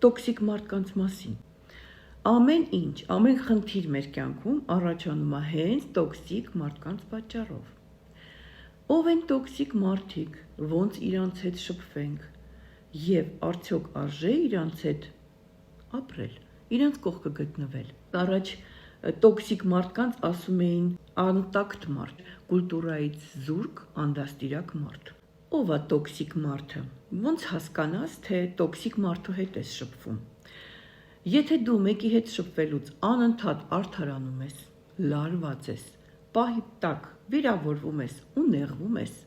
տոքսիկ մարդկանց մասին։ Ամեն ինչ, ամեն խնդիր մեր կյանքում առաջանում է հենց տոքսիկ մարդկանց պատճառով։ Ով են տոքսիկ մարդիկ, ոնց իրանց հետ շփվենք, եւ արդյոք արժե իրանց հետ ապրել, իրանց կողքը գտնվել։ Առաջ տոքսիկ մարդկանց ասում էին անտակտ մարդ, կուլտուրայից զուրկ, անդաստիրակ մարդ։ Ով է տոքսիկ մարդը։ Ոնց հասկանաս, թե տոքսիկ մարդու հետ ես շփվում։ Եթե դու մեկի հետ շփվելուց անընդհատ արդարանում ես, լարված ես, պահի տակ վիրավորվում ես ու նեղվում ես,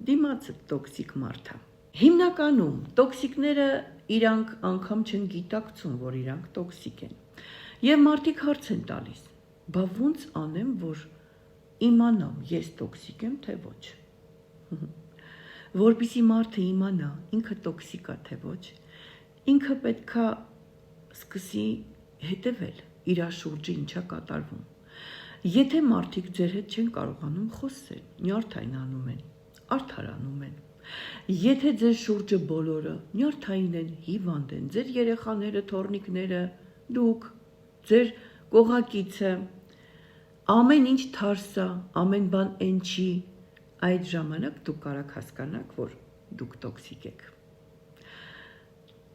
դիմացը տոքսիկ մարդ է։ Հիմնականում տոքսիկները իրանք անգամ չեն գիտակցում, որ իրանք տոքսիկ են։ Եվ մարդիկ հարց են տալիս. բա ոնց անեմ, որ իմանամ ես տոքսիկ եմ, թե ոչ։ Որպեսզի մարդը իմանա ինքը տոքսիկ է, թե ոչ, ինքը պետքա սկսի հետևել իր շուրջը ինչա կատարվում։ Եթե մարդիկ ձեր հետ չեն կարողանում խոսել, նյարդայնանում են, արդարանում են։ Եթե ձեր շուրջը բոլորը նյարդային են, հիվանդ են, ձեր երեխաները, թոռնիկները, դուք, ձեր կողակիցը, ամեն ինչ թարսա, ամեն բան ընչի, այդ ժամանակ դուք կարաք հասկանաք, որ դուք տոքսիկ եք։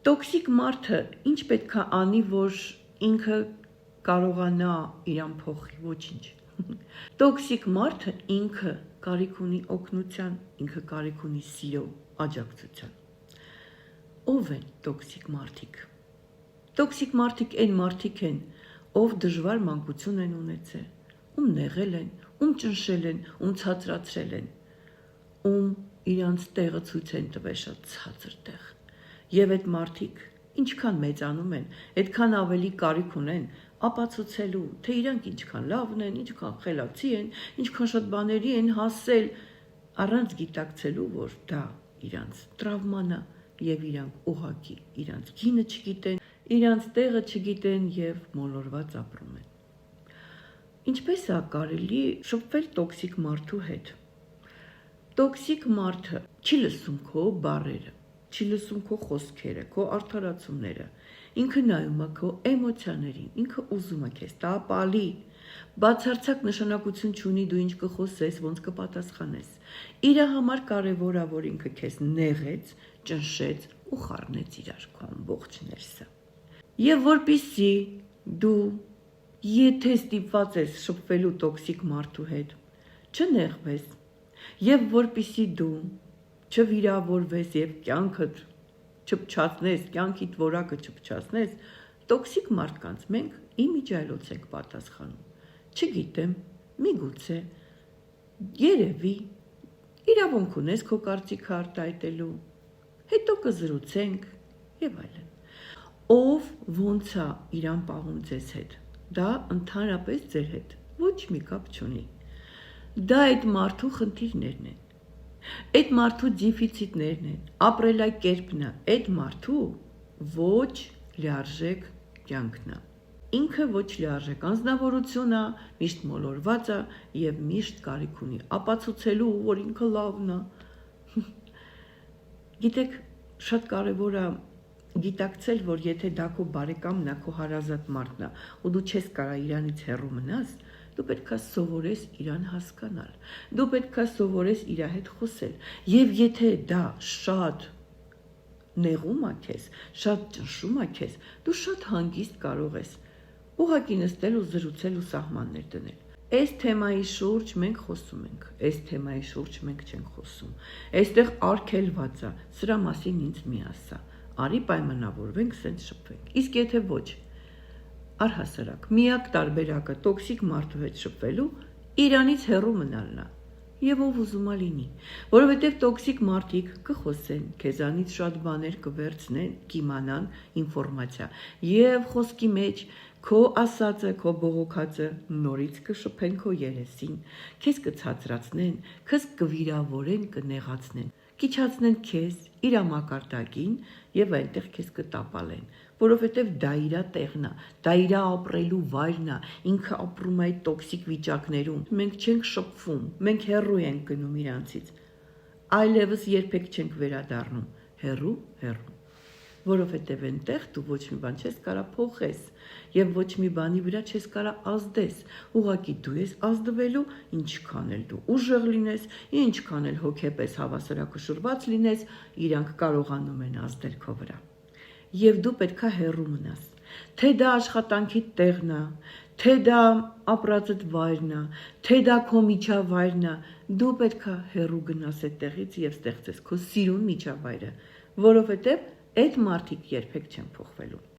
Տոքսիկ մարդը ինչ պետք է անի, որ ինքը կարողանա իրան փոխի, ոչինչ։ Տոքսիկ մարդը ինքը կարիք ունի օգնության, ինքը կարիք ունի սիրո, աջակցության։ Ով են տոքսիկ մարդիկ։ Տոքսիկ մարդիկ այն մարդիկ են, ով դժվար մանկություն են ունեցել, ում նեղել են, ում ճնշել են, ում ցածրացրել են, ում իրանց տեղը ցույց են տվել շատ ցածր տեղ։ Եվ այդ մարդիկ ինչքան մեծանում են, այդքան ավելի կարիք ունեն ապացուցելու, թե իրանք ինչքան լավն են, ինչքան խելացի են, ինչքան շատ բաների են հասել, առանց գիտակցելու, որ դա իրանց տրավման է եւ իրանք ուղղակի իրանց գինը չգիտեն, իրանց տեղը չգիտեն եւ մոլորված ապրում են։ Ինչպես է կարելի շփվել տոքսիկ մարդու հետ։ Տոքսիկ մարդը չի լսում քո բառերը, չի լսում քո խոսքերը, քո արդարացումները, ինքը նայում է քո էմոցիաներին, ինքը ուզում է քեզ տապալի, բացարձակ նշանակություն չունի դու ինչ կխոսես, ոնց կպատասխանես։ Իր համար կարևոր է, որ ինքը քեզ նեղեց, ճնշեց ու խառնեց իրար քո ամբողջ ներսը։ Եվ որպեսզի դու եթե ստիպված ես շփվելու տոքսիկ մարդու հետ, չնեղվես, եւ որպեսզի դու չվիրավորվես եւ կյանքդ չփչացնես, կյանքիդ որակը չփչացնես, տոքսիկ մարդկանց մենք իմիջիայլոց ենք պատասխանում։ Չգիտեմ, միգուցե, երևի, իրավունք ունես քո կարծիքը արտահայտելու, հետո կզրուցենք եւ այլն։ Ով ոնց է իրան պահում ձեզ հետ, դա ընդհանրապես ձեր հետ ոչ մի կապ չունի։ Դա այդ մարդու խնդիրներն են, այդ մարդու դեֆիցիտներն են, ապրելակերպն է, այդ մարդու ոչ լիարժեք կյանքն է։ Ինքը ոչ լիարժեք անձնավորություն է, միշտ մոլորված է եւ միշտ կարիք ունի ապացուցելու, որ ինքը լավն է։ Գիտեք, շատ կարևոր է գիտակցել, որ եթե դա քո բարեկամն է, քո հարազատ մարդն է, ու դու չես կարող իրանից հեռու մնաս, դու պետք է սովորես իրան հասկանալ, դու պետք է սովորես իր հետ խոսել, եւ եթե դա շատ նեղում է քեզ, շատ ճնշում է քեզ, դու շատ հանգիստ կարող ես ուղղակի նստել ու զրուցել ու սահմաններ դնել։ Այս թեմայի շուրջ մենք խոսում ենք, այս թեմայի շուրջ մենք չենք խոսում։ Այստեղ արգելված է, սրա մասին ինձ մի ասա։ Արի պայմանավորվենք, սենց շփվենք։ Իսկ եթե ոչ, առհասարակ, միակ տարբերակը տոքսիկ մարդու հետ շփվելու իրանից հեռու մնալն է։ Եվ ով ուզում է լինի, որովհետև տոքսիկ մարդիկ կխոսեն, քեզանից շատ բաներ կվերցնեն, կիմանան ինֆորմացիա, եւ խոսքի մեջ քո ասածը, քո բողոքածը նորից կշփեն քո երեսին, քեզ կցածրացնեն, քեզ կվիրավորեն, կնեղացնեն, կիչացնեն քեզ իր մակարդակին եւ այնտեղ քեզ կտապալեն, որովհետեւ դա իր տեղն է, դա իր ապրելու վայրն է, ինքը ապրում է այդ տոքսիկ վիճակներում։ Մենք չենք շփվում, մենք հեռու ենք գնում իրանցից, այլևս երբեք չենք վերադառնում, հեռու։ որովհետև այնտեղ դու ոչ մի բան չես կարող փոխես եւ ոչ մի բանի վրա չես կարող ազդես, ուղղակի դու ես ազդվելու, ինչքան էլ դու ուժեղ լինես, ինչքան էլ հոգեպես հավասարակշռված լինես, իրանք կարողանում են ազդել քո վրա։ Եվ դու պետքա հեռու մնաս, թե դա աշխատանքի տեղն է, թե դա ապրածդ վայրն է, թե դա քո միջավայրն է, դու պետքա հեռու գնաս այդտեղից եւ ստեղծես քո սիրուն միջավայրը, որովհետեւ այդ մարդիկ երբեք չեն փոխվելու։